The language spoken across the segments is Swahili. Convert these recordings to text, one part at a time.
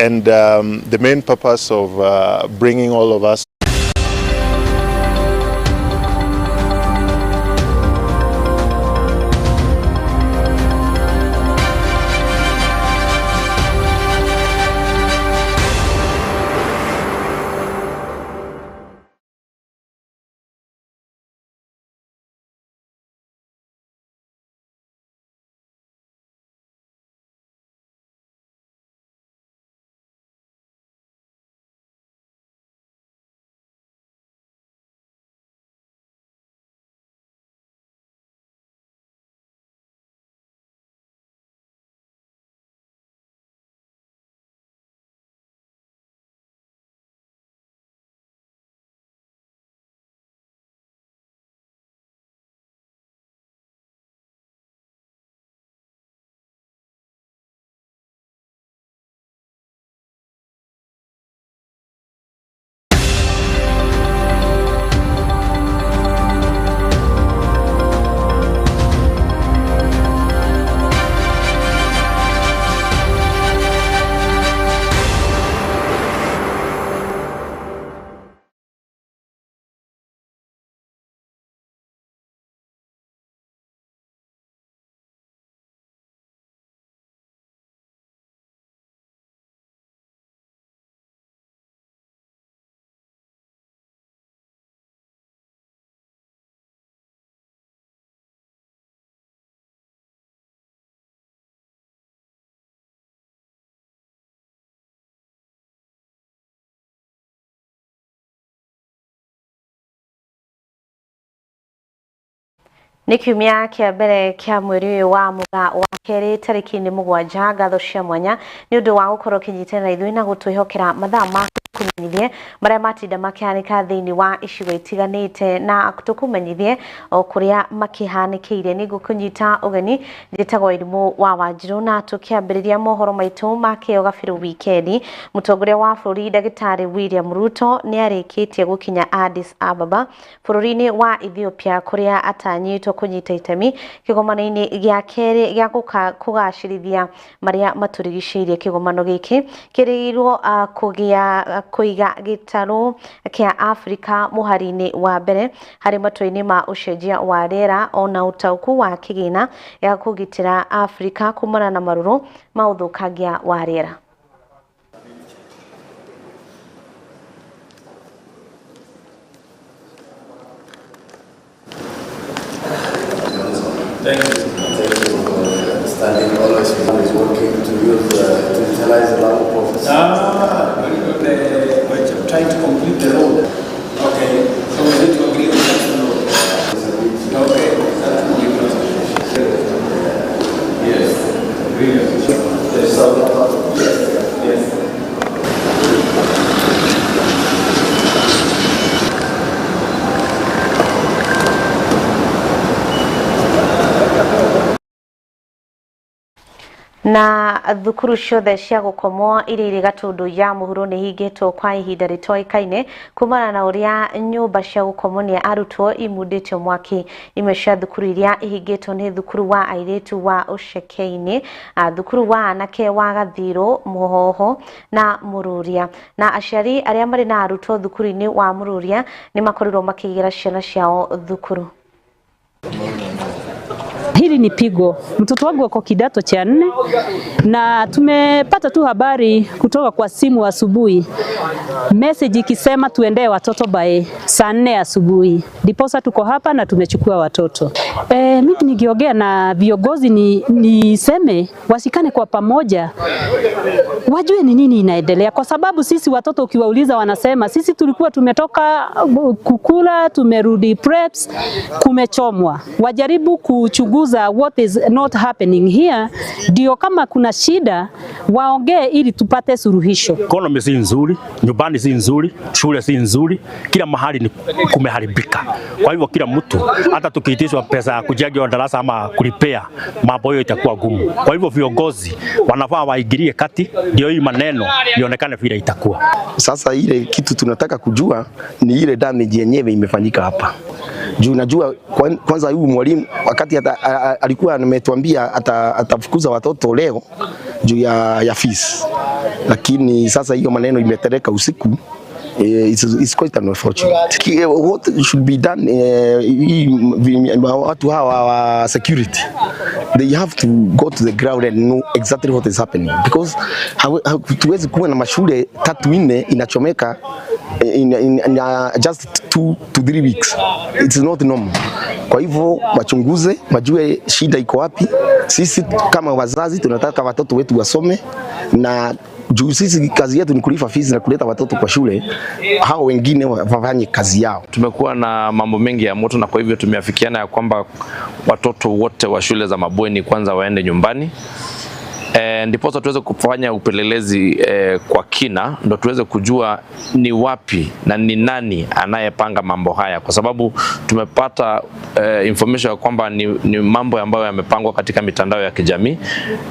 And the main purpose of bringing all of us Nikiumia kia mbere kia mweri wa muga wa keri tariki ni mugwanja gatho cia mwanya ni undu wa gukorwo kinyitana ithui na gutwihokera mathaa ma kumenyithie maria matinda makihanika thiini wa icigo itiganite na tukumenyithie o kuria makihanikire ni gukunyita ugeni njitagwo Wairimu wa Wanjiru na tukiambiriria mohoro maitu ma Kiheo Wikendi. Mutongoria wa bururi Dagitari William Ruto ni arikitie gukinya Addis Ababa bururi-ini wa Ethiopia kuria atanyitwo kunyita itemi kigomano-ini gia keri gia kugacirithia maria maturigiceirie. Kigomano giki kirigirwo kuiga gitaro kia Afrika muhari-ini wa mbere hari matwe-ini ma ucenjia wa riera ona utauku wa kigina ya kugitira Afrika kumana na maruru ma uthukagia wa riera. Thank you for understanding. Always is working to utilize the land process. Very good. We're trying to complete the road. Okay, so we need to agree on the road. Okay, yes, brilliant. Yes. Na thukuru ciothe cia gukomwo iri gatundu ya muhuro ni hingitwo kwa ihinda ritoikaine kumana na uria nyumba cia gukomonia arutwo imunditio mwaki. Imwe cia thukuru iria ihingitwo ni thukuru wa airetu wa Ucekei-ini, thukuru wa anake wa Gathiro, Muhoho na Mururia. Na aciari aria mari na arutwo thukuru-ini wa Mururia ni makorirwo makigira ciana ciao thukuru. Hili ni pigo. Mtoto wangu wako kidato cha 4 na tumepata tu habari kutoka kwa simu asubuhi. Message ikisema tuendee watoto by saa 4 asubuhi. Ndiposa tuko hapa na tumechukua watoto. Mimi nikiongea na viongozi niseme wasikane kwa pamoja. Wajue ni nini inaendelea kwa sababu sisi watoto ukiwauliza wanasema sisi tulikuwa tumetoka kukula, tumerudi preps, kumechomwa. Wajaribu kuchunguza what is not happening here, ndio kama kuna shida waongee ili tupate suluhisho. Economy si nzuri, nyumbani si nzuri, shule si nzuri, kila mahali ni kumeharibika. Kwa hivyo kila mtu hata tukiitishwa pesa ya kujenga darasa ama kulipea, mambo hayo itakuwa gumu. Kwa hivyo viongozi wanafaa waingilie kati ndio hii maneno ionekane vile itakuwa. Sasa ile kitu tunataka kujua ni ile damage yenyewe imefanyika hapa. Juu najua kwanza huyu mwalimu wakati alikuwa ametuambia atafukuza watoto leo, juu ya fees, lakini sasa hiyo maneno imetereka usiku. It's quite unfortunate. What should be done, watu hawa security, they have to go to the ground and know exactly what is happening, because tuwezi kuwa na mashule 3-4 inachomeka in just 2 to 3 weeks. It's not normal. Kwa hivyo wachunguze, wajue shida iko wapi. Sisi kama wazazi tunataka watoto wetu wasome, na juu sisi kazi yetu ni kulipa fees na kuleta watoto kwa shule, hao wengine wafanye kazi yao. Tumekuwa na mambo mengi ya moto, na kwa hivyo tumeafikiana ya kwamba watoto wote wa shule za mabweni kwanza waende nyumbani. Ndipo tuweze kufanya upelelezi kwa kina, ndo tuweze kujua ni wapi na ni nani anayepanga mambo haya, kwa sababu tumepata information kwamba ni mambo ambayo yamepangwa katika mitandao ya kijamii,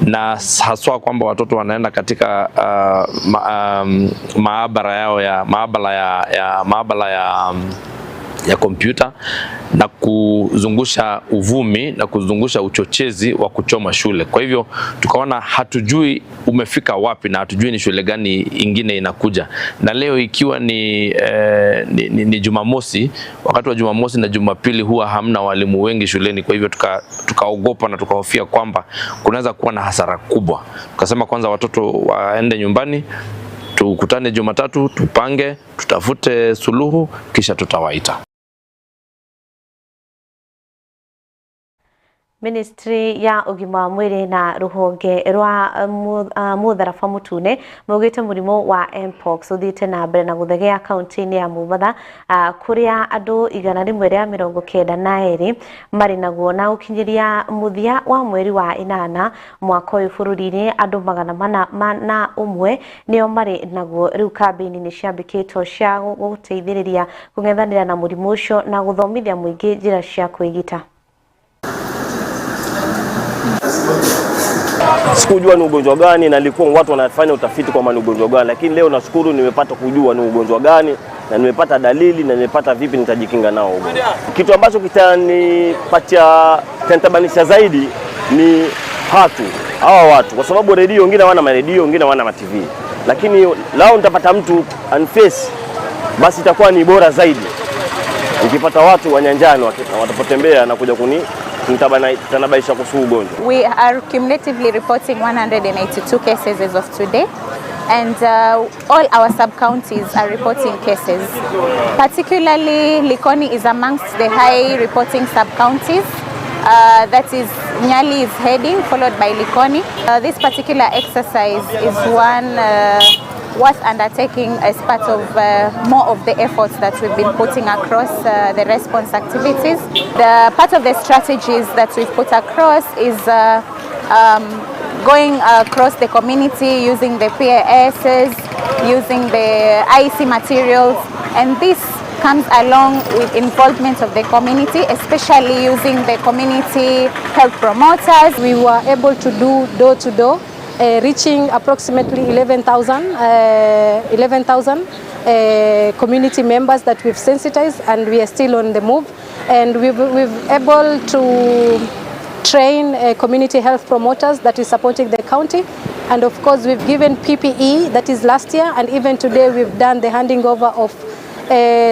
na haswa kwamba watoto wanaenda katika maabara ya kompyuta na kuzungusha uvumi na kuzungusha uchochezi wa kuchoma shule. Kwa hivyo tukaona hatujui umefika wapi na hatujui ni shule gani ingine inakuja. Na leo ikiwa ni Jumamosi, wakati wa Jumamosi na Jumapili huwa hamna walimu wengi shuleni, kwa hivyo tukaogopa na tukahofia kwamba kunaweza kuwa na hasara kubwa. Tukasema kwanza watoto waende nyumbani, tukutane Jumatatu, tupange, tutafute suluhu, kisha tutawaita. Ministry ya ugima wa mwiri na ruhonge rwa mutharafa mutune mugite murimo wa mpox uthite na mbere na guthegea kaunti-ini ya Mumbatha, kuria andu 192 mari naguo na ukinyiria muthia wa mweri wa 8 mwaka uyu bururi-ini andu 401 nio mari naguo. Riu kambini ni ciambikitwo cia guteithiriria kung'ethanira na murimu ucio na guthomithia muingi njira cia kwigita. Sikujua ni ugonjwa gani, na nilikuwa watu wanafanya utafiti kwa maana ugonjwa gani, lakini leo nashukuru nimepata kujua ni ugonjwa gani na nimepata dalili na nimepata vipi nitajikinga nao ugonjwa. Kitu ambacho kitanibanisha zaidi ni hawa watu, kwa sababu redio wengine wana maredio, wengine wana ma TV, lakini lao nitapata mtu unface, basi itakuwa ni bora zaidi nikipata watu wanyanjani watapotembea na kuja tanabaisha kuhusu ugonjwa. We are cumulatively reporting 182 cases as of today, and all our sub-counties are reporting cases. Particularly Likoni is amongst the high reporting sub-counties. That is Nyali is heading, followed by Likoni. This particular exercise is one worth undertaking as part of more of the efforts that we've been putting across the response activities. The part of the strategies that we've put across is going across the community using the PASs, using the IC materials, and this comes along with involvement of the community, especially using the community health promoters. We were able to do door-to-door, reaching approximately 11,000 community members that we've sensitized, and we are still on the move. And we've able to train community health promoters that is supporting the county. And of course, we've given PPE, that is last year, and even today we've done the handing over of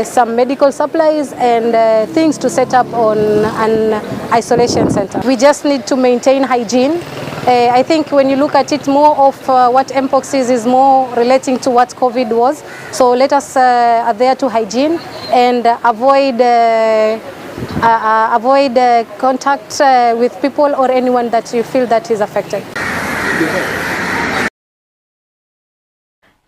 some medical supplies and things to set up on an isolation center. We just need to maintain hygiene. I think when you look at it, more of what mpox is more relating to what COVID was. So let us adhere to hygiene and avoid contact with people or anyone that you feel that is affected.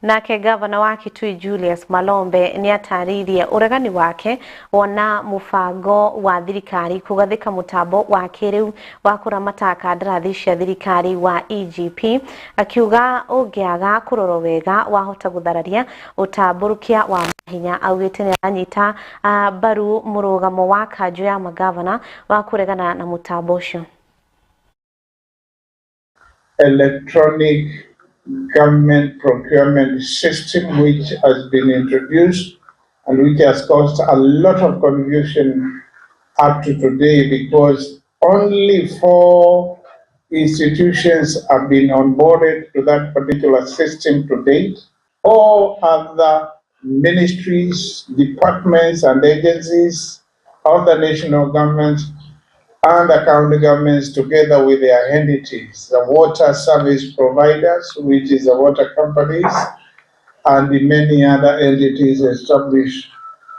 Nake gavana wa Kitui Julius Malombe ni ataririe uregani wake wona mubango wa thirikari kugathika mutambo wa kiriu wa kuramata kandarathi cia thirikari wa EGP, akiuga ungiaga kuroro wega wahota guthararia utamburukia wa mahinya. Augite ni anyita baru murugamo wa kanjo ya magavana wa kuregana na mutambo ucio. Electronic government procurement system which has been introduced and which has caused a lot of confusion up to today, because only 4 institutions have been onboarded to that particular system to date. All other ministries, departments and agencies, other national governments and the county governments together with their entities, the water service providers, which is the water companies, and the many other entities established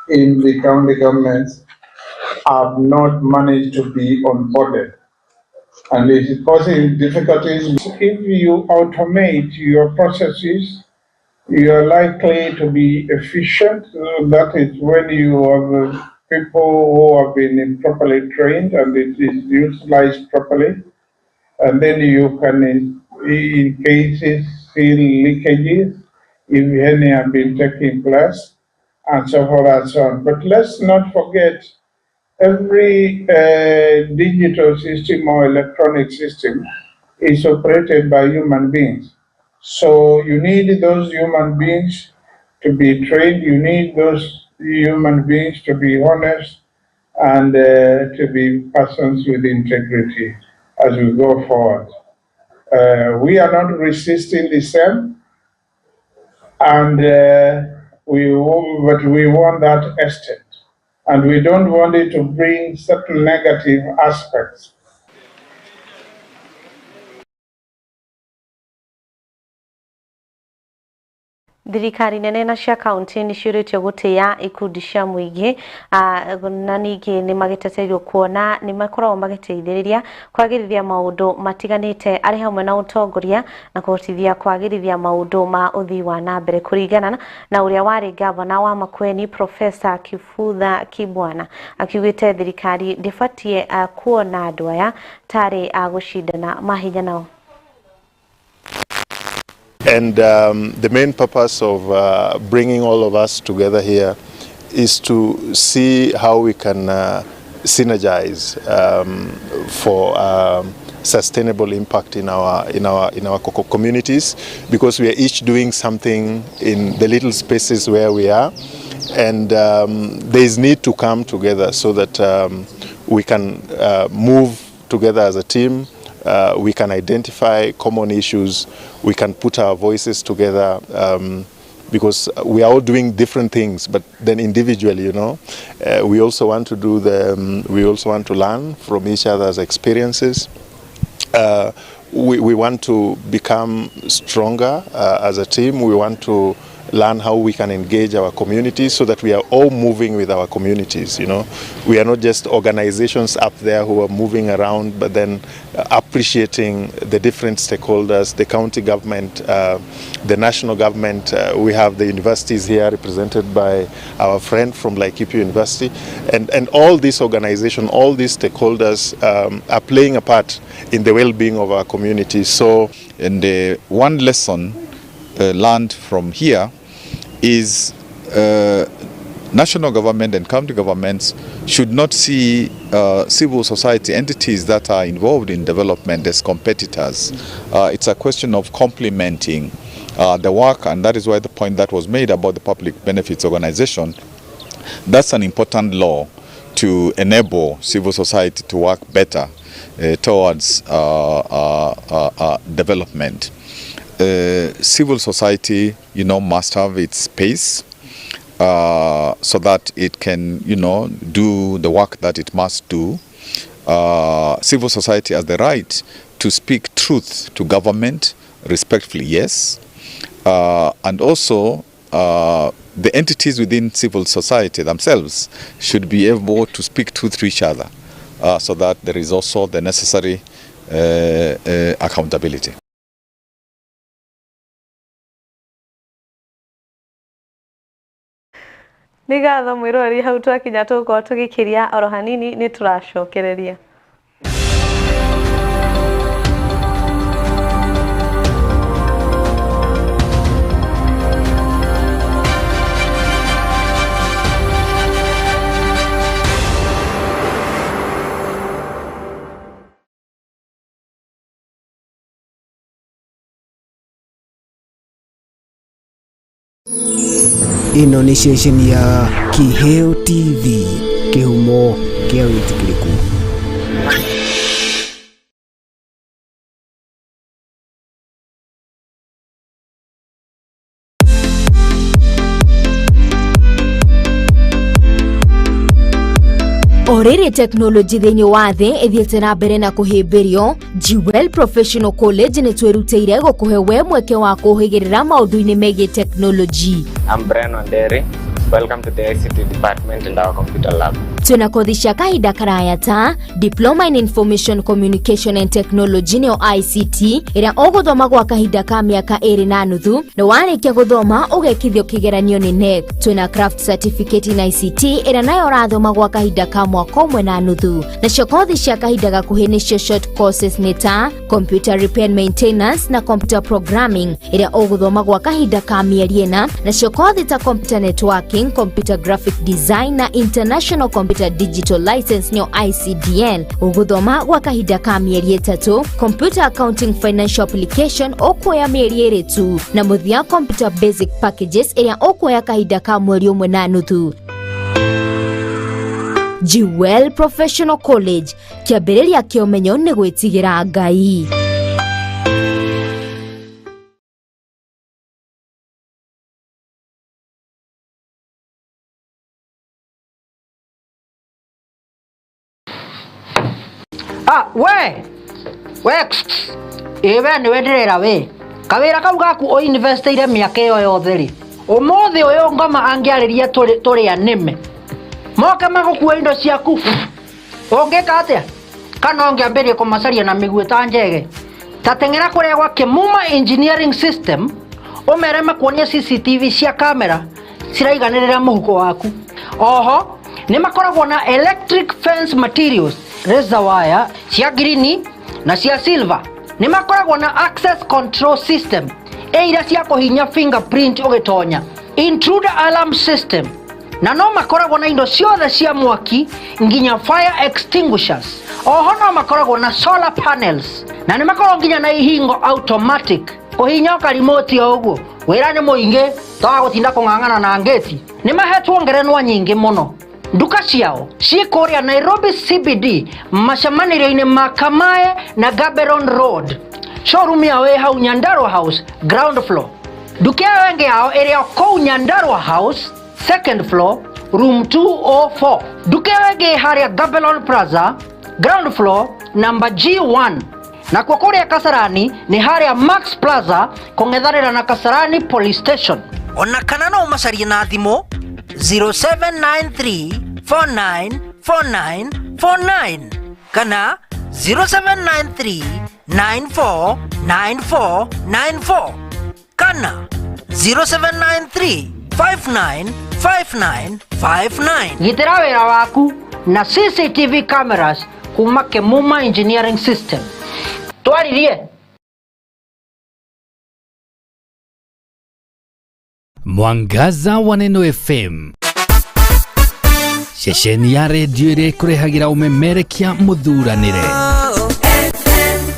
in the county governments have not managed to be onboarded. And it is causing difficulties. If you automate your processes, you're likely to be efficient. That is when you have people who have been properly trained and it is utilized properly. And then you can, in cases, see leakages, if any have been taking place, and so forth and so on. But let's not forget, every digital system or electronic system is operated by human beings. So you need those human beings to be trained, you need those human beings to be honest and to be persons with integrity as we go forward. We are not resisting the same, and but we want that extent, and we don't want it to bring certain negative aspects. Thirikari nene na cia kaunti ni ciũrĩtio gũtĩa ikundi cia mũingĩ na ningĩ nĩ magĩteteirwo kuona nĩ makoragwo magĩteithĩrĩria kwagĩrithia maũndũ matiganĩte arĩ hamwe na ũtongoria na kũhotithia kwagĩrithia maũndũ ma ũthii wa na mbere kũringana na ũrĩa warĩ gavana wa Makueni Profesa Kifutha Kibwana akiugĩte thirikari ndĩbatie kuona andũ aya tarĩ agũcindana mahinya nao. And the main purpose of bringing all of us together here is to see how we can synergize for sustainable impact in our communities, because we are each doing something in the little spaces where we are, and there is need to come together so that we can move together as a team. We can identify common issues, we can put our voices together, because we are all doing different things, but then individually, you know, we also want to do we also want to learn from each other's experiences. We want to become stronger as a team. We want to learn how we can engage our communities so that we are all moving with our communities, you know. We are not just organizations up there who are moving around, but then appreciating the different stakeholders, the county government, the national government. We have the universities here represented by our friend from Laikipia University, and all these organizations, all these stakeholders are playing a part in the well-being of our communities. So, and one lesson learned from here is national government and county governments should not see civil society entities that are involved in development as competitors. It's a question of complementing the work, and that is why the point that was made about the public benefits organization, that's an important law to enable civil society to work better towards development. Civil society, you know, must have its space so that it can, you know, do the work that it must do. Civil society has the right to speak truth to government respectfully, yes. And also the entities within civil society themselves should be able to speak truth to each other so that there is also the necessary accountability. Nigatho mwirori hau twakinya tuko tugikiria oro hanini ni turacokereria. Ino ni station ya Kiheo TV, kihumo kia witikiriku. Oriri technology thĩinĩ wa thĩ ĩthiĩte na mbere na kũhĩmbĩrio. Jewel Professional College nĩ twĩrutĩire gũkũhe we mweke wa kũhĩgĩrĩra maũndũ-inĩ megiĩ technology. I'm Brian Wanderi. Welcome to the ICT department in our computer lab. Twina kothi cia kahinda karaya ta Diploma in Information Communication and Technology nĩyo ICT ĩrĩa ũgũthoma gwa kahinda ka mĩaka 2.5 na warĩkia gũthoma ũgekithio kĩgeranio nĩ NEC. Twina Craft Certificate in ICT ĩrĩa nayo ũrathoma gwa kahinda ka mwaka 1.5. Nacio kothi cia kahinda gakuhĩ nĩcio short courses nĩ ta Computer Repair and Maintenance na Computer Programming ĩrĩa ũgũthoma gwa kahinda ka mĩeri 4. Nacio kothi ta Computer Networking, Computer Graphic Design na International Computer Digital License nyo ICDN uguthoma gwa kahinda ka mieri 3. Computer Accounting Financial Application okuoya mieri 2 tu na muthia Computer Basic Packages ĩrĩa okuoya kahinda ka mweri 1.5. Jewel Professional College kĩambĩrĩria kĩa ũmenyo nĩ gwĩtigĩra Ngai. Ewe niwe ndirera we kawira kau gaku o investiire miaka iyo yothe ri umuthi uyu ngoma angiariria turi anime moke magukua indo ciaku ungika atia kana ungiambirie kumacaria na miguu ta njege tatengera kuria gwa Kimuma Engineering System umere makuonia CCTV cia kamera ciraiganirira muhuko waku. Oho ni makoragwo na electric fence materials razor wire cia green na cia silver. Ni makoragwo na access control system eira cia kuhinya fingerprint ugitonya, intruder alarm system na no makoragwo na indo ciothe cia mwaki nginya fire extinguishers. Oho no makoragwo na solar panels na ni makoragwo nginya na ihingo automatic kuhinya ka remote oguo wira ni muingi tawa gutinda kung'ang'ana na ngeti. Ni mahetwo ngerenwa nyingi muno. Nduka ciao cikuria Nairobi CBD macamanĩrio-inĩ ma Kamae na Gaborone Road. Showroom yao ĩ hau Nyandarua House ground floor. Nduka yao ĩngĩ yao ĩrĩ kũu Nyandarua House second floor room 204. Nduka yao ĩngĩ harĩa Gaborone Plaza ground floor number G1. Na kwa kũrĩa Kasarani nĩ harĩa Max Plaza kũng'ethanĩra na Kasarani Police Station. Ona kana no macarie na thimũ 0793494949 kana 0793949494 kana 0793595959. Gitĩra wĩra waku na CCTV cameras kuma Kimuma Engineering System. Twaririe Mwangaza wa Neno FM, ceceni ya redio ĩrĩa ĩkũrehagira umemerekia muthuranire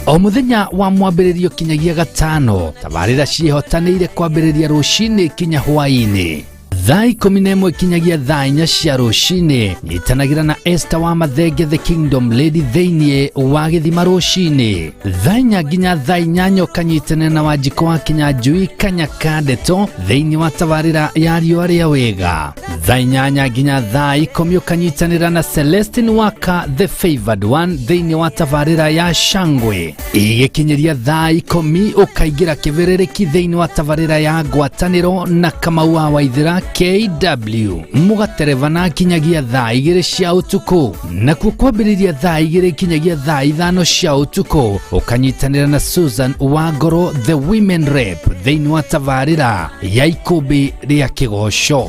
o muthenya wa mwambĩrĩrio kinyagia gatano. Tabarĩra ciĩhotanĩire kwambĩrĩria rũcinĩ kinya hwaĩ-inĩ thaa 11 kinyagia thaa 4 cia rũcinĩ. Nyitanagĩra na Esther wa Mathenge the Kingdom Lady thĩinĩ wa Gĩthima rũcinĩ thaa 4 nginya thaa 8 kanyitane na Wanjiru wa Kinyanjui Kanyaka Ndeto thĩinĩ wa tabarĩra ya Riũa rĩa Wega. Thaa 8 nginya thaa 10 kanyitanĩra na Celestine Waka the Favored One thĩinĩ wa tabarĩra ya Shangwe. Igĩkinyĩria thaa 10 ũkaingĩra kĩberereki thĩinĩ wa tabarĩra ya Ngwatanĩro na Kamau wa Waithĩra KW mugatereva na kinyagia thaa 2 cia utuku. Na kwambĩrĩria thaa 2 kinyagia thaa 5 cia utuku ukanyitanĩra na Susan Wangoro the Women Rep thĩinĩ wa tabarĩra ya Ikũmbĩ rĩa Kĩgoco.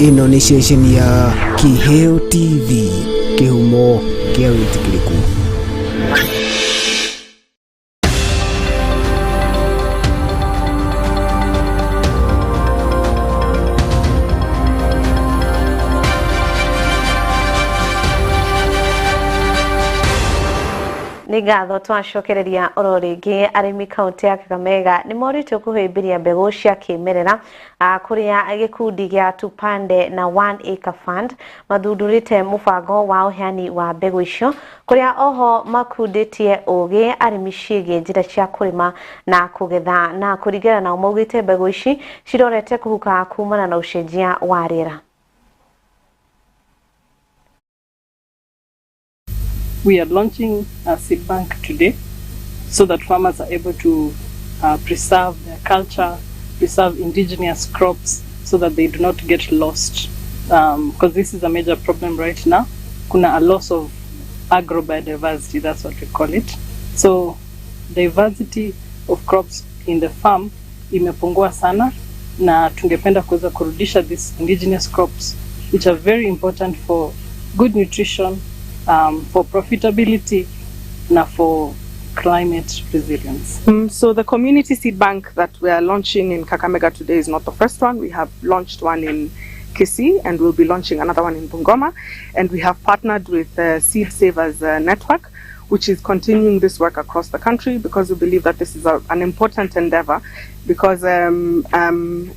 Ĩno nĩ ceceni ya Kiheo TV, kĩhumo kĩa wĩtĩkĩrĩku. Nĩ ngatho twacokereria oro rĩngĩ arĩmi kaunti ya Kakamega nĩ moritũ kũhĩmbĩria mbegũ cia kĩmerera kũrĩa gĩkundi gĩa Tupande na 1 Acre Fund mathundurĩte mũbango wa ũheani wa mbegũ icio kũrĩa oho makundĩtie ũgĩ arĩmi ciĩgiĩ njĩra cia kũrĩma na kũgetha na kũringana na maugĩte mbegũ ici cirorete kũhuka kumana na ũcenjia wa rĩera. We are launching a seed bank today so that farmers are able to preserve their culture, preserve indigenous crops so that they do not get lost. Because this is a major problem right now. Kuna a loss of agrobiodiversity, that's what we call it. So diversity of crops in the farm imepungua sana na tungependa kuweza kurudisha these indigenous crops which are very important for good nutrition, for profitability, na for climate resilience. So the community seed bank that we are launching in Kakamega today is not the first one. We have launched one in Kisii and we'll be launching another one in Bungoma. And we have partnered with Seed Savers Network, which is continuing this work across the country because we believe that this is an important endeavor because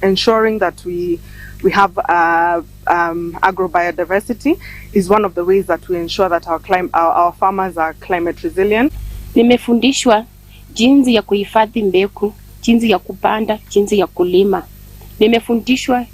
ensuring that we have agrobiodiversity is one of the ways that we ensure that our farmers are climate resilient. Nimefundishwa jinsi ya kuhifadhi mbegu, jinsi ya kupanda, jinsi ya kulima. Nimefundishwa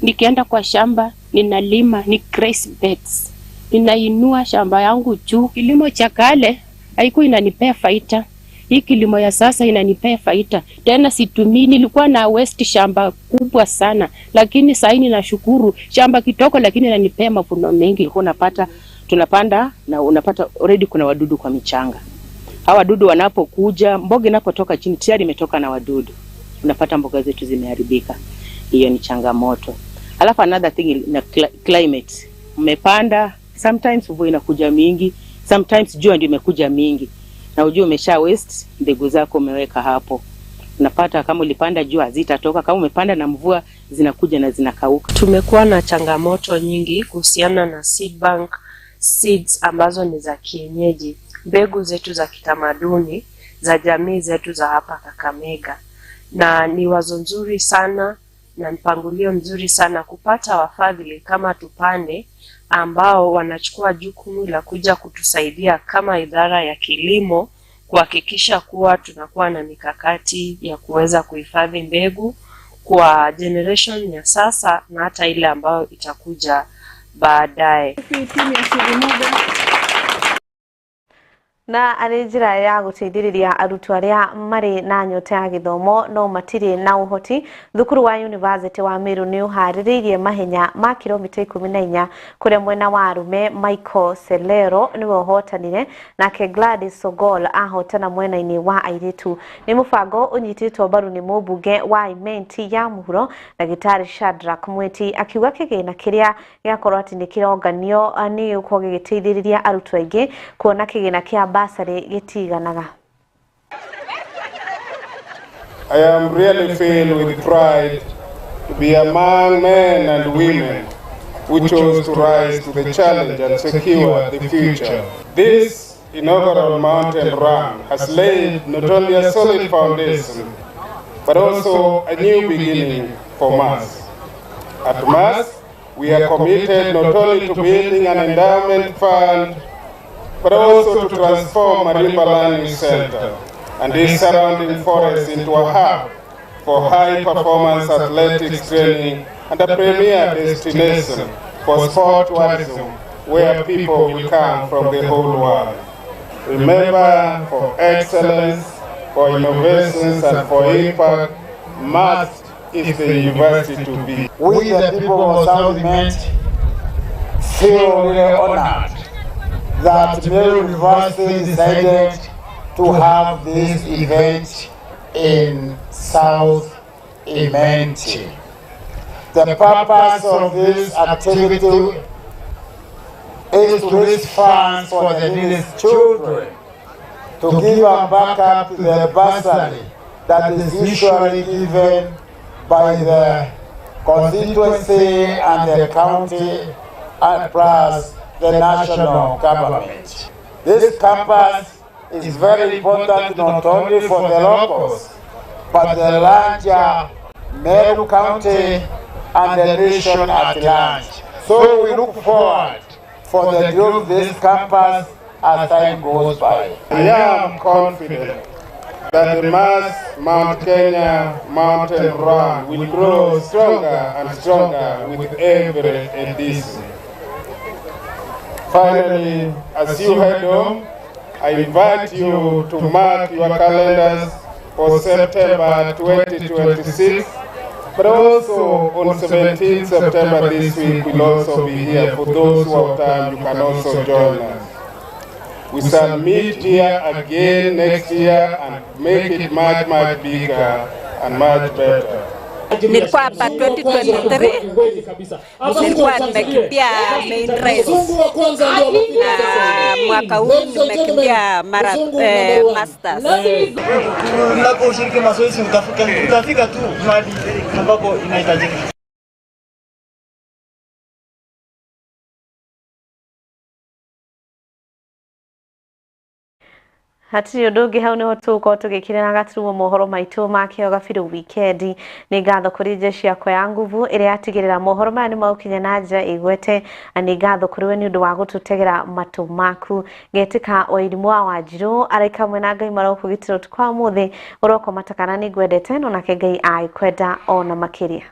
nikienda kwa shamba, ninalima, ni grass beds. Ninainua shamba yangu juu. Kilimo cha kale haikuwa inanipea faida. Hii kilimo ya sasa inanipea faida. Tena situmii, nilikuwa na waste shamba kubwa sana, lakini sasa ninashukuru shamba kitoko lakini inanipea mavuno mengi. Unapata tunapanda na unapata already kuna wadudu kwa michanga. Hawa wadudu wanapokuja, mboga inapotoka chini tayari imetoka na wadudu. Unapata mboga zetu zimeharibika. Hiyo ni changamoto. Alafu another thing na climate. Mmepanda, sometimes mvua inakuja mingi, sometimes jua ndio imekuja mingi. Na ujue umesha waste mbegu zako umeweka hapo. Unapata kama ulipanda jua hazitatoka, kama umepanda na mvua zinakuja na zinakauka. Tumekuwa na changamoto nyingi kuhusiana na seed bank, seeds ambazo ni za kienyeji, mbegu zetu za kitamaduni za jamii zetu za hapa Kakamega. Na ni wazo nzuri sana na mpangilio mzuri sana kupata wafadhili kama Tupande ambao wanachukua jukumu la kuja kutusaidia kama idara ya kilimo kuhakikisha kuwa tunakuwa na mikakati ya kuweza kuhifadhi mbegu kwa generation ya sasa na hata ile ambayo itakuja baadaye. Na arĩ njĩra ya gũteithĩrĩria arutwo arĩa marĩ na nyota ya gĩthomo no matirĩ na ũhoti. Thukuru wa University wa Meru nĩ ũharĩrĩirie mahenya ma kilomita 14 kũrĩa mwena wa arũme Michael Selero nĩwe ũhotanire, nake Gladys Sogol ahotana mwena-inĩ wa airĩtu. Nĩ mũbango ũnyitĩtwo mbaru nĩ mũmbunge wa Imenti ya Mũhuro Ndagĩtarĩ Shadrack Mweti akiuga kĩgĩna kĩrĩa gĩakorwo atĩ nĩ kĩronganio nĩ gĩgũkorwo gĩgĩteithĩrĩria arutwo aingĩ kuona kĩgĩna kĩa basari gĩtiganaga. I am really filled with pride to be among men and women who chose to rise to the challenge and secure the future. This inaugural mountain run has laid not only a solid foundation, but also a new beginning for MAS. At MAS, we are committed not only to building an endowment fund, but also to transform Marimba Learning Center and this surrounding forest into a hub for high-performance athletics training and a premier destination for sport tourism where people will come from the whole world. Remember, for excellence, for innovations and for impact, MAS is the university to be. We, the people of South Imenti, feel really honored that Meru University decided to have this event in South Imenti. The purpose of this activity is to raise funds for the neediest children, to give a backup to the bursary that is usually given by the constituency and the county and plus the national government. This campus is very important not only for the locals, but the larger Meru County and the nation at large. So we look forward for the growth of this campus as time goes by. I am confident that the mass Mount Kenya Mountain Run will grow stronger and stronger with every edition. Finally, as you head home, I invite you to mark your calendars for September 2026, but also on 17th September this week we'll also be here. For those who have time, you can also join us. We shall meet here again next year and make it much, much bigger and much better. Nilikuwa hapa 2023, nilikuwa nimekimbia main race, na mwaka huu nimekimbia masters. Unaposhiriki mazoezi utafika tu mahali ambapo inahitajika. Hatiri ndungi hau niho tuko tugikirana gaturumo mohoro maitu ma Kiheo Wikendi. Ni ngatho kuri jeshi yakwa ya nguvu iria yatigirira mohoro maya ni maukinya na njira igwete, na ni ngatho kuri we ni undu wa gututegera matu maku. Ngetika Wairimu wa Wanjiru araika mwena Ngai marokugitira tukwa muthi uroko matakana ni gwendete no nake Ngai ai kwenda ona makiria.